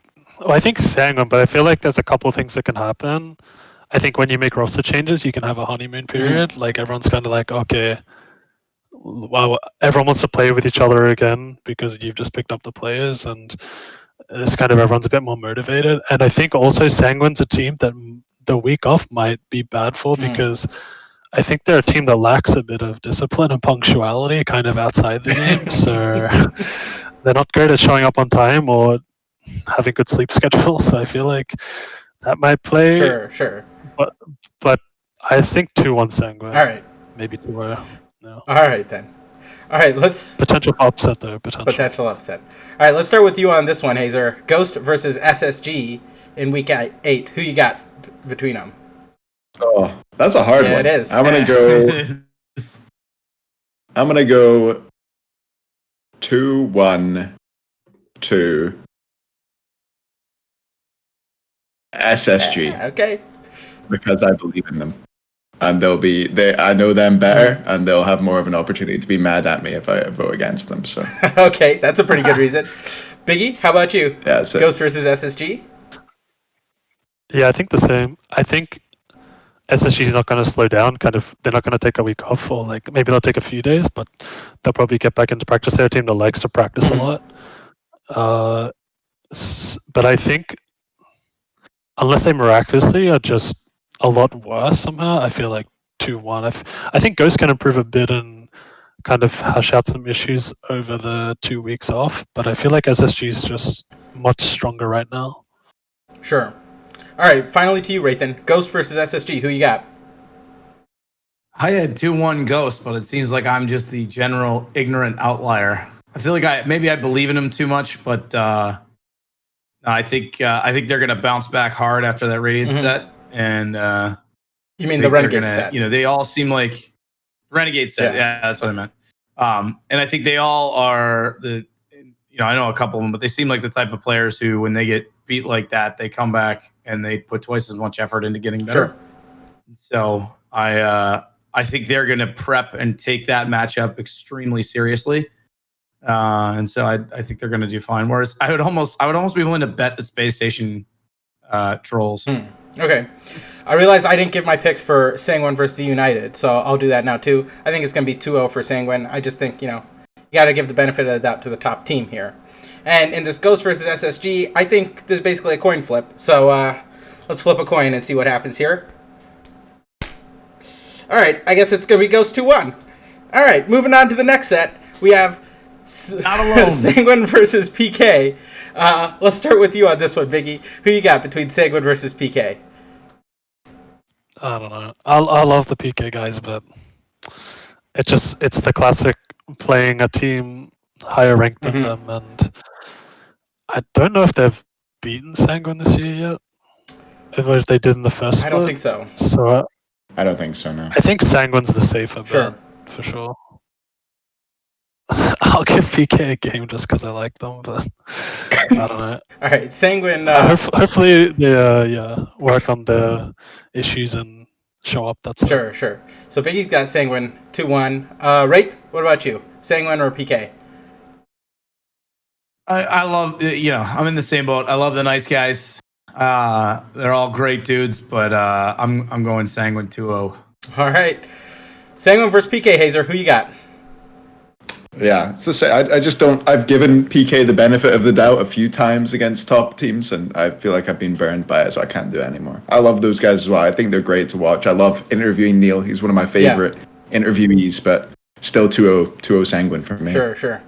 Sanguine, but I feel like there's a couple things that can happen. I think when you make roster changes, you can have a honeymoon period. Mm-hmm. Like everyone's kind of like, okay, wow, everyone wants to play with each other again because you've just picked up the players, and it's kind of everyone's a bit more motivated. And I think also Sanguine's a team that the week off might be bad for because I think they're a team that lacks a bit of discipline and punctuality kind of outside the game. So they're not great at showing up on time or having good sleep schedules. So I feel like that might play. Sure. But I think 2-1 Sanguine. All right. Maybe 2-0. No. All right, then. All right, let's... Potential upset, though. Potential upset. All right, let's start with you on this one, Hayzer. Ghost versus SSG in Week 8. Who you got between them? Oh, that's a hard one. It is. I'm gonna go 2-1 to SSG. Okay. Because I believe in them. And I know them better, and they'll have more of an opportunity to be mad at me if I vote against them. So okay, that's a pretty good reason. Biggie, how about you? Yeah, Ghost versus SSG? Yeah, I think the same. I think SSG is not going to slow down. They're not going to take a week off, or like maybe they'll take a few days, but they'll probably get back into practice. They're a team that likes to practice a lot. But I think unless they miraculously are just a lot worse somehow, I feel like 2-1. I think Ghost can improve a bit and kind of hash out some issues over the 2 weeks off, but I feel like SSG is just much stronger right now. Sure. All right, finally to you, Raythan. Ghost versus SSG. Who you got? I had 2-1 Ghost, but it seems like I'm just the general ignorant outlier. I feel like I believe in him too much, but I think they're gonna bounce back hard after that Radiant set, and you mean the Renegade set? They all seem like Renegade set. Yeah, that's what I meant. And I think they all are I know a couple of them, but they seem like the type of players who, when they get beat like that, they come back and they put twice as much effort into getting better. Sure. So I think they're going to prep and take that matchup extremely seriously. And so I think they're going to do fine. Whereas I would almost be willing to bet that Space Station trolls. Okay. I realized I didn't give my picks for Sanguine versus the United, so I'll do that now too. I think it's going to be 2-0 for Sanguine. I just think, you got to give the benefit of the doubt to the top team here. And in this Ghost versus SSG, I think this is basically a coin flip. So let's flip a coin and see what happens here. All right, I guess it's going to be Ghost 2-1. All right, moving on to the next set. We have Not alone. Sanguine versus PK. Let's start with you on this one, Biggie. Who you got between Sanguine versus PK? I don't know. I love the PK guys, but it's the classic playing a team higher ranked than them, and I don't know if they've beaten Sanguine this year yet. If they did in the first split. I don't think so. So I don't think so, no. I think Sanguine's the safer bet, for sure. I'll give PK a game just because I like them, but I don't know. All right, Sanguine. Hopefully they work on their issues and show up. That's sure. So Biggie's got Sanguine 2-1. Wraith, what about you? Sanguine or PK? I love, I'm in the same boat. I love the nice guys. They're all great dudes, but I'm going Sanguine 2-0. All right. Sanguine versus PK, Hayzer. Who you got? Yeah, it's the same. I just don't. I've given PK the benefit of the doubt a few times against top teams, and I feel like I've been burned by it, so I can't do it anymore. I love those guys as well. I think they're great to watch. I love interviewing Neil. He's one of my favorite interviewees, but still 2-0 Sanguine for me. Sure.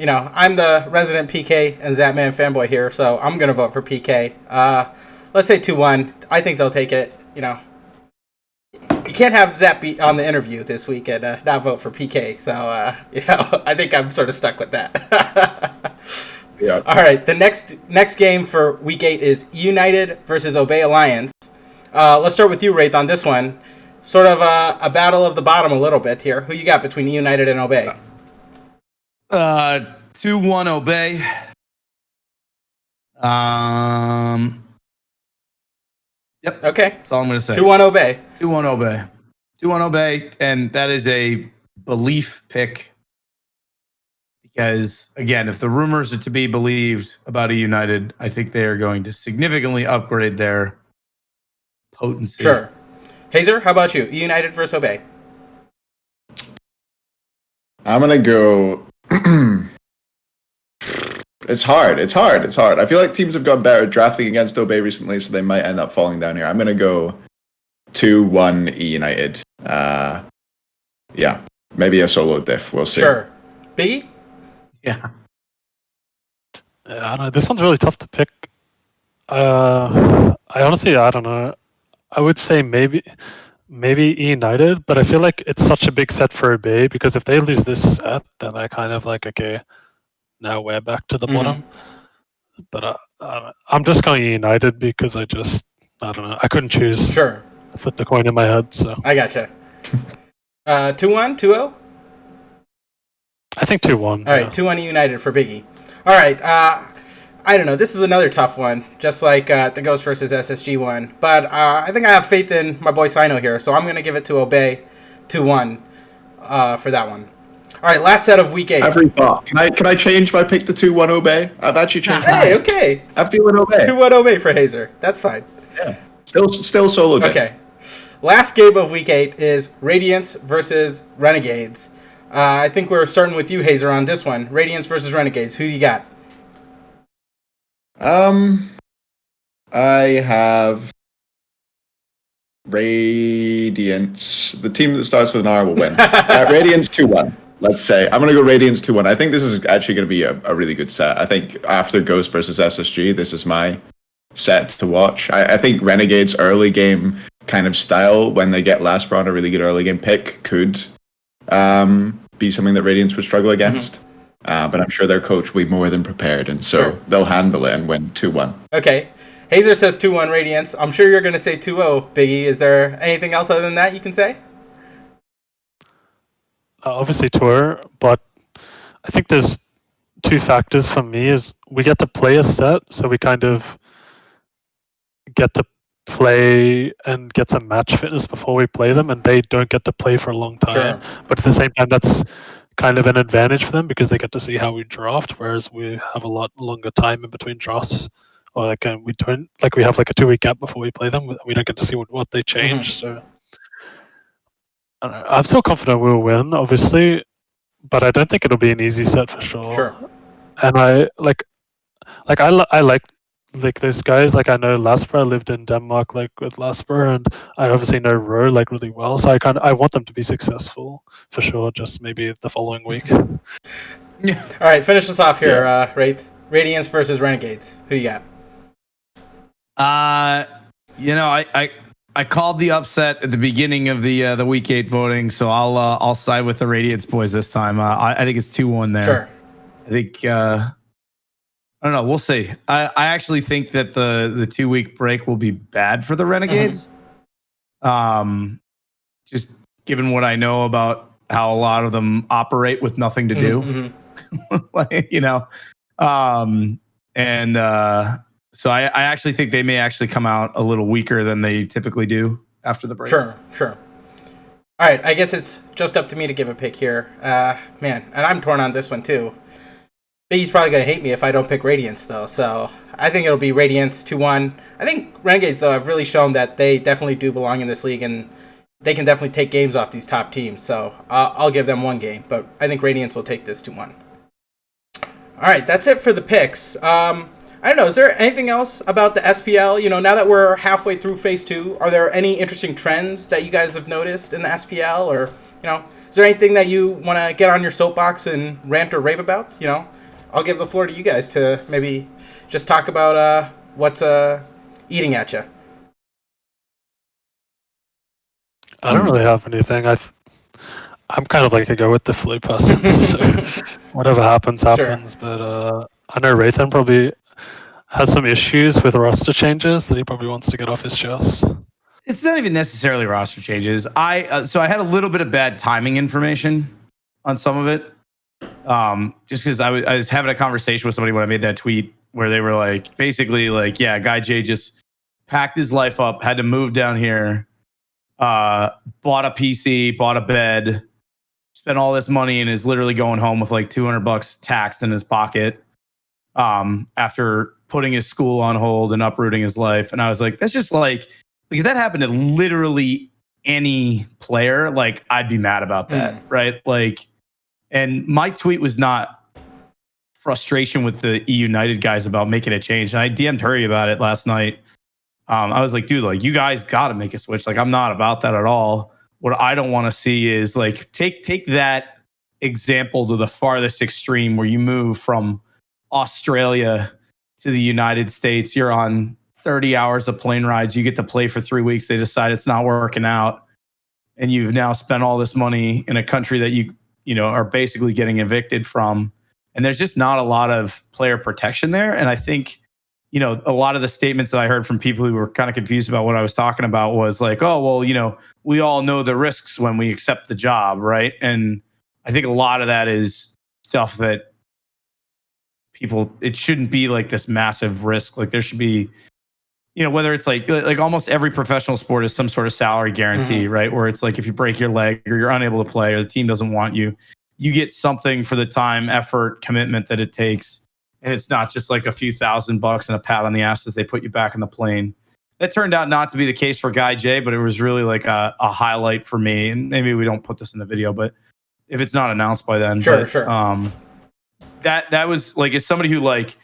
I'm the resident PK and Zapman fanboy here, so I'm going to vote for PK. Let's say 2-1. I think they'll take it. You can't have Zap be on the interview this week and not vote for PK. So, I think I'm sort of stuck with that. Yeah. All right. The next game for Week 8 is United versus Obey Alliance. Let's start with you, Wraith, on this one. Sort of a battle of the bottom a little bit here. Who you got between United and Obey? 2-1 Obey. Yep. Okay. That's all I'm going to say. 2-1 Obey. 2-1 Obey. 2-1 Obey, and that is a belief pick. Because, again, if the rumors are to be believed about a United, I think they are going to significantly upgrade their potency. Sure. Hayzer, how about you? United versus Obey. I'm going to go... It's hard. I feel like teams have gotten better at drafting against Obey recently, so they might end up falling down here. I'm going to go 2-1 E United. Maybe a solo diff. We'll see. Sure. Biggie? Yeah. I don't know. This one's really tough to pick. I don't know. I would say maybe E United, but I feel like it's such a big set for Obey because if they lose this set, then I kind of like, okay, now we're back to the bottom. But I'm just going United because I don't know. I couldn't choose. Sure. I flipped the coin in my head, so. I gotcha. 2-1, 2-0? I think 2-1. All right, 2-1 United for Biggie. All right, I don't know. This is another tough one, just like the Ghost versus SSG one. But I think I have faith in my boy Sino here, so I'm going to give it to Obey 2-1 for that one. All right, last set of Week 8. Every thought. Can I change my pick to 2-1 Obey? I've actually changed my Hey, okay. I'm feeling Obey. 2-1 Obey for Hayzer. That's fine. Yeah. Still solo diff. Okay. Last game of Week 8 is Radiance versus Renegades. I think we're starting with you, Hayzer, on this one. Radiance versus Renegades. Who do you got? I have Radiance. The team that starts with an R will win. Radiance 2-1. Let's say. I'm going to go Radiance 2-1. I think this is actually going to be a really good set. I think after Ghost versus SSG, this is my set to watch. I think Renegade's early game kind of style when they get Lasper on a really good early game pick could be something that Radiance would struggle against. But I'm sure their coach will be more than prepared, and so they'll handle it and win 2-1. Okay. Hayzer says 2-1 Radiance. I'm sure you're going to say 2-0, Biggie. Is there anything else other than that you can say? Obviously tour, but I think there's two factors for me. Is we get to play a set, so we kind of get to play and get some match fitness before we play them, and they don't get to play for a long time. But at the same time, that's kind of an advantage for them because they get to see how we draft, whereas we have a lot longer time in between drafts. Or like we have like a 2-week gap before we play them. We don't get to see what they change. So I don't know. I'm still confident we'll win, obviously, but I don't think it'll be an easy set for sure. And I like those guys. Like I know Lasper. I lived in Denmark like with Lasper, and I obviously know Ro like really well. So I want them to be successful for sure. Just maybe the following week. All right, finish us off here. Radiance versus Renegades. Who you got? I called the upset at the beginning of the week 8 voting, so I'll side with the Radiance boys this time. I think it's 2-1 there. Sure. I think I don't know. We'll see. I actually think that the 2-week break will be bad for the Renegades. Just given what I know about how a lot of them operate with nothing to do, so I actually think they may actually come out a little weaker than they typically do after the break. Sure. All right, I guess it's just up to me to give a pick here. Man, and I'm torn on this one too. Biggie's probably going to hate me if I don't pick Radiance, though. So I think it'll be Radiance 2-1. I think Renegades, though, have really shown that they definitely do belong in this league, and they can definitely take games off these top teams. So I'll give them one game, but I think Radiance will take this 2-1. All right, that's it for the picks. I don't know. Is there anything else about the SPL? Now that we're halfway through Phase 2, are there any interesting trends that you guys have noticed in the SPL? Or, is there anything that you want to get on your soapbox and rant or rave about? I'll give the floor to you guys to maybe just talk about what's eating at you. I don't really have anything. I'm kind of like a go with the flow person, so whatever happens. Sure. But I know Raythan probably has some issues with roster changes that he probably wants to get off his chest. It's not even necessarily roster changes. So I had a little bit of bad timing information on some of it. Just because I was having a conversation with somebody when I made that tweet where they were like, basically like, yeah, Guy J just packed his life up, had to move down here, bought a PC, bought a bed, spent all this money, and is literally going home with like $200 taxed in his pocket after putting his school on hold and uprooting his life. And I was like, that's just like if that happened to literally any player, like I'd be mad about that, right? Like, and my tweet was not frustration with the E United guys about making a change. And I DM'd Hurry about it last night. I was like, dude, like you guys got to make a switch. Like I'm not about that at all. What I don't want to see is like take that example to the farthest extreme where you move from Australia to the United States. You're on 30 hours of plane rides. You get to play for 3 weeks. They decide it's not working out. And you've now spent all this money in a country that you are basically getting evicted from. And there's just not a lot of player protection there. And I think, a lot of the statements that I heard from people who were kind of confused about what I was talking about was like, oh, well, we all know the risks when we accept the job, right? And I think a lot of that is stuff that it shouldn't be like this massive risk. Like there should be, whether it's like almost every professional sport is some sort of salary guarantee, right? Where it's like if you break your leg or you're unable to play or the team doesn't want you, you get something for the time, effort, commitment that it takes. And it's not just like a few $1,000 and a pat on the ass as they put you back in the plane. That turned out not to be the case for Guy J, but it was really like a highlight for me. And maybe we don't put this in the video, but if it's not announced by then. Sure. That was like, as somebody who like,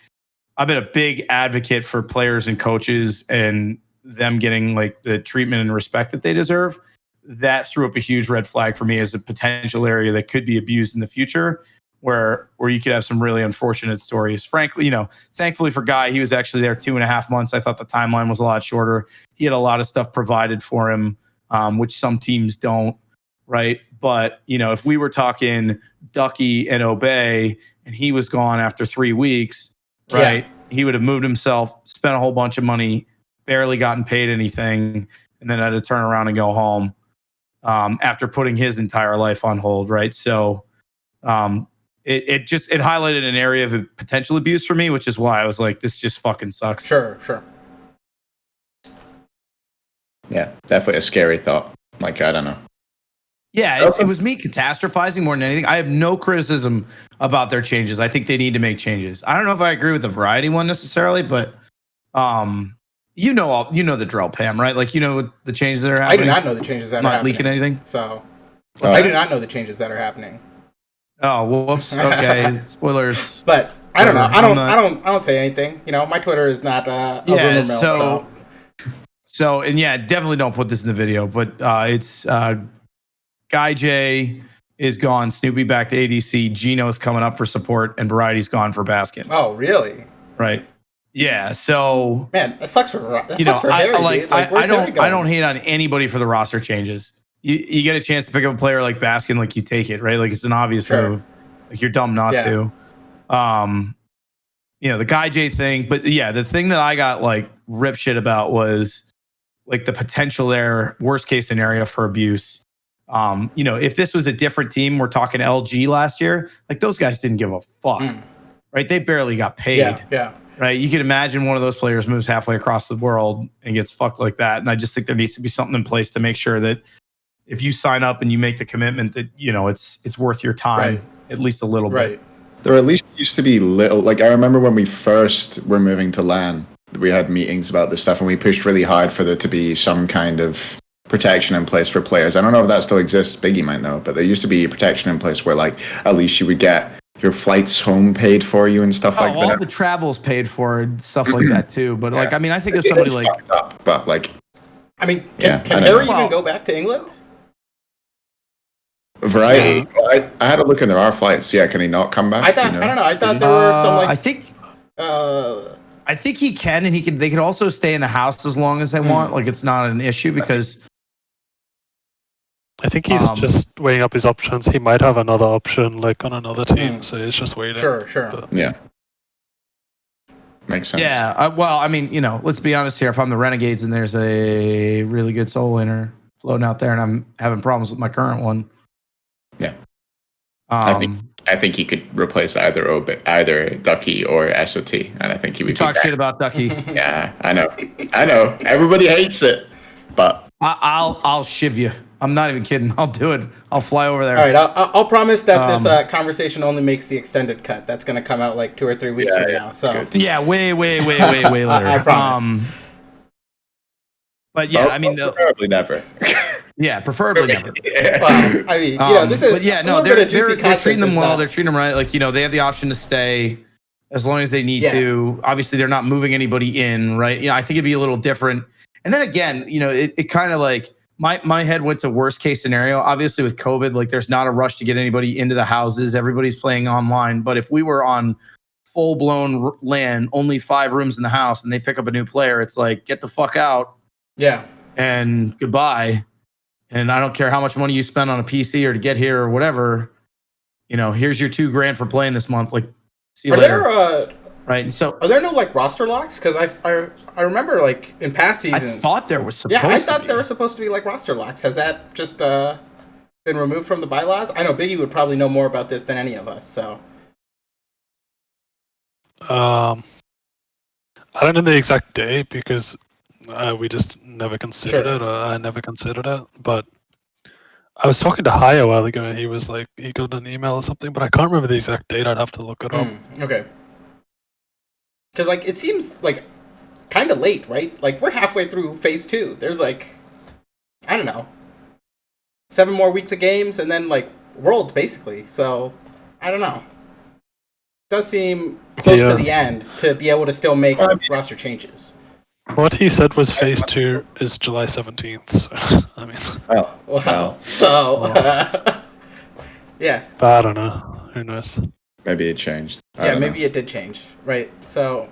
I've been a big advocate for players and coaches and them getting like the treatment and respect that they deserve. That threw up a huge red flag for me as a potential area that could be abused in the future. where you could have some really unfortunate stories. Frankly, thankfully for Guy, he was actually there 2.5 months. I thought the timeline was a lot shorter. He had a lot of stuff provided for him, which some teams don't, right? But, if we were talking Ducky and Obey and he was gone after 3 weeks, right? Yeah. He would have moved himself, spent a whole bunch of money, barely gotten paid anything, and then had to turn around and go home after putting his entire life on hold, right? So it highlighted an area of potential abuse for me, which is why I was like, this just fucking sucks. Sure. Yeah, definitely a scary thought. Like, I don't know. Yeah, it was me catastrophizing more than anything. I have no criticism about their changes. I think they need to make changes. I don't know if I agree with the variety one necessarily, but you know the drill, Pam, right? Like, the changes that are happening. I do not know the changes that are happening. Not leaking anything? So, I do not know the changes that are happening. Oh, whoops. Okay, spoilers. But I don't know. I don't say anything. My Twitter is not a rumor mill. So, and yeah, definitely don't put this in the video. But it's Guy J is gone. Snoopy back to ADC. Gino's coming up for support, and Variety's gone for Baskin. Oh, really? Right. Yeah. So, man, that sucks for Harry. I don't hate on anybody for the roster changes. You get a chance to pick up a player like Baskin, like you take it, right? Like it's an obvious move. Like you're dumb not to. The Guy J thing, but yeah, the thing that I got like rip shit about was like the potential there, worst case scenario for abuse. If this was a different team, we're talking LG last year, like those guys didn't give a fuck, right? They barely got paid. Yeah. Right. You can imagine one of those players moves halfway across the world and gets fucked like that. And I just think there needs to be something in place to make sure that if you sign up and you make the commitment that, it's worth your time, at least a little bit. There at least used to be little, like I remember when we first were moving to LAN, we had meetings about this stuff and we pushed really hard for there to be some kind of protection in place for players. I don't know if that still exists. Biggie might know, but there used to be a protection in place where like at least you would get your flights home paid for you and stuff like that. All the travels paid for and stuff like that too. But like, I mean, I think of somebody like, but like, I mean, can Harry even go back to England? Variety. Yeah. I had a look and there are flights. Yeah, can he not come back? I don't know. I thought there were some like. I think he can, and they could also stay in the house as long as they want. Like it's not an issue because. I think he's just weighing up his options. He might have another option, like on another team, so he's just waiting. Sure. But, yeah. Makes sense. Yeah. Well, I mean, let's be honest here. If I'm the Renegades and there's a really good soul winner floating out there, and I'm having problems with my current one. Yeah. I think he could replace either Ducky or SOT, and I think he would talk shit about Ducky. Yeah, I know. Everybody hates it, but I'll shiv you. I'm not even kidding. I'll do it. I'll fly over there. All right. I'll promise that this conversation only makes the extended cut. That's going to come out like 2 or 3 weeks from now. So yeah, way later. I promise. But yeah, I mean, preferably never. Yeah, preferably never. Well, I mean, this is. But yeah, no, they're treating them well. They're treating them right. Like they have the option to stay as long as they need to. Obviously, they're not moving anybody in, right? I think it'd be a little different. And then again, it kind of like. My head went to worst case scenario. Obviously, with COVID, like there's not a rush to get anybody into the houses. Everybody's playing online. But if we were on full blown LAN, only 5 rooms in the house, and they pick up a new player, it's like get the fuck out. Yeah. And goodbye. And I don't care how much money you spend on a PC or to get here or whatever. Here's your $2,000 for playing this month. Like, see you later. Right, and so are there no like roster locks? Because I remember like in past seasons, I thought there was supposed. Yeah, I thought there were supposed to be like roster locks. Has that just been removed from the bylaws? I know Biggie would probably know more about this than any of us. So, I don't know the exact day because we just never considered it, or I never considered it. But I was talking to Hai a while ago, and he was like, he got an email or something, but I can't remember the exact date. I'd have to look it up. Okay. Because, like, it seems, like, kind of late, right? Like, we're halfway through Phase 2. There's, like, I don't know, 7 more weeks of games, and then, like, Worlds, basically. So, I don't know. It does seem close to the end to be able to still make roster changes. What he said was Phase 2 is July 17th, so, I mean... Wow. So, yeah. But I don't know. Who knows? Maybe it changed. Maybe it did change. Right. So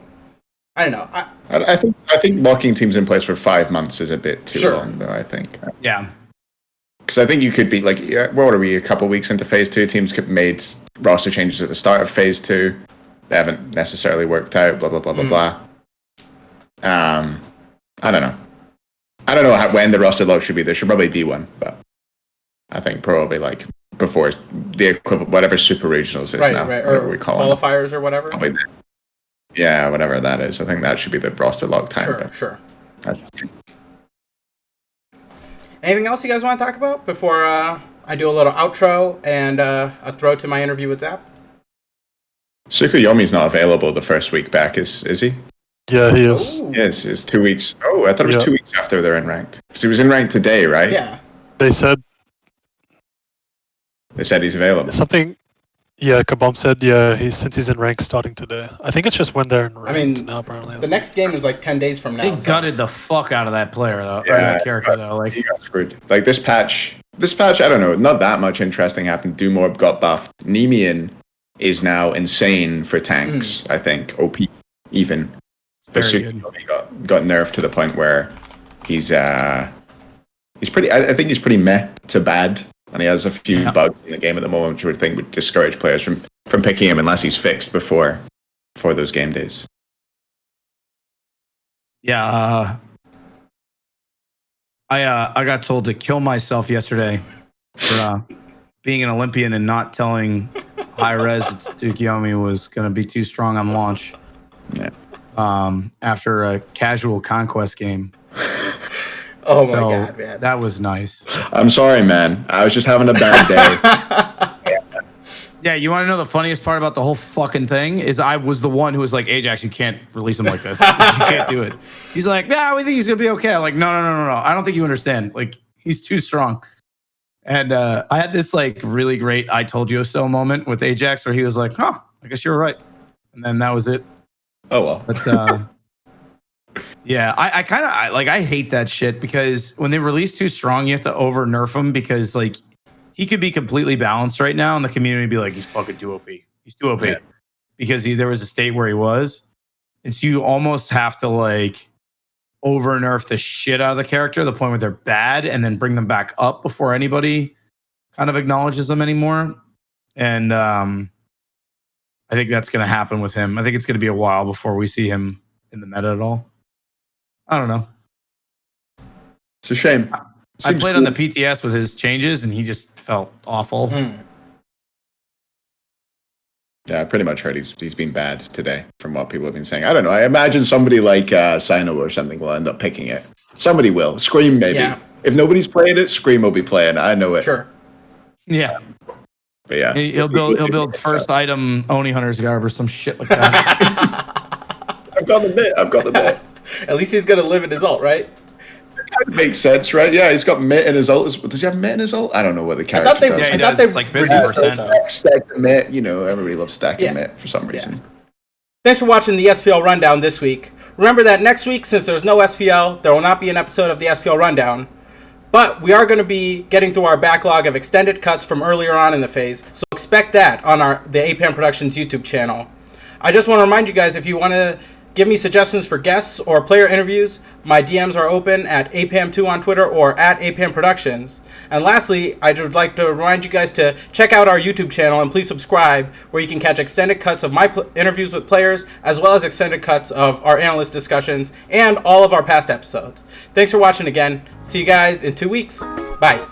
I don't know. I think locking teams in place for 5 months is a bit too long, though. I think. Yeah. Because I think you could be like, what are we? A couple of weeks into phase 2, teams could made roster changes at the start of phase 2. They haven't necessarily worked out. Blah blah blah blah blah. I don't know. I don't know when the roster lock should be. There should probably be one, but I think probably like before the equivalent, whatever super regionals is now, or we call qualifiers them. Or whatever. Probably, yeah, whatever that is. I think that should be the roster lock time. Sure. Anything else you guys want to talk about before I do a little outro and a throw to my interview with Zap? Tsukuyomi's not available the first week back, is he? Yeah, he is. Yeah, it's 2 weeks. Oh, I thought it was 2 weeks after they're in ranked. Because he was in ranked today, right? Yeah. They said he's available. Something. Yeah, Kabom said since he's in rank starting today. I think it's just when they're in ranked now, apparently. The next game is like 10 days from now. They gutted the fuck out of that player, though. Or that character, though. Like, he got screwed. Like, this patch, I don't know, not that much interesting happened. Dumorb got buffed. Nemean is now insane for tanks, I think. OP, even. But Tsukuyomi got nerfed to the point where he's pretty, I think he's pretty meh to bad. And he has a few bugs in the game at the moment, which I would think would discourage players from picking him unless he's fixed before those game days. Yeah, I got told to kill myself yesterday for being an Olympian and not telling high-res that Tsukuyomi was going to be too strong on launch. Yeah. After a casual conquest game. Oh my god, man. That was nice. I'm sorry, man. I was just having a bad day. Yeah, you want to know the funniest part about the whole fucking thing is I was the one who was like, Ajax, you can't release him like this. You can't do it. He's like, yeah, we think he's going to be okay. I'm like, no. I don't think you understand. Like, he's too strong. And I had this like really great I told you so moment with Ajax where he was like, I guess you're right. And then that was it. Oh, well. But yeah, I hate that shit because when they release too strong, you have to over nerf him because like he could be completely balanced right now and the community would be like, he's fucking too OP. He's too OP because there was a state where he was. And so you almost have to like over nerf the shit out of the character to the point where they're bad and then bring them back up before anybody kind of acknowledges them anymore. And I think that's going to happen with him. I think it's going to be a while before we see him in the meta at all. I don't know. It's a shame. I played on the PTS with his changes, and he just felt awful. Yeah, I pretty much heard he's been bad today from what people have been saying. I don't know. I imagine somebody like Sino or something will end up picking it. Somebody will. Scream, maybe. Yeah. If nobody's playing it, Scream will be playing it. I know it. Sure. Yeah. But yeah. He'll build first item Oni Hunter's Garb or some shit like that. I've got the bit. At least he's going to live in his ult, right? That kind of makes sense, right? Yeah, he's got Mitt in his ult. Does he have Mitt in his ult? I don't know what the character does. Yeah, he does. It's like 50%. Stack Mitt, everybody loves stacking Mitt for some reason. Thanks for watching the SPL Rundown this week. Remember that next week, since there's no SPL, there will not be an episode of the SPL Rundown. But we are going to be getting through our backlog of extended cuts from earlier on in the phase, so expect that on the APAM Productions YouTube channel. I just want to remind you guys, if you want to give me suggestions for guests or player interviews, my DMs are open at APAM2 on Twitter or at APAM Productions. And lastly, I would like to remind you guys to check out our YouTube channel and please subscribe, where you can catch extended cuts of my interviews with players, as well as extended cuts of our analyst discussions and all of our past episodes. Thanks for watching again. See you guys in 2 weeks. Bye.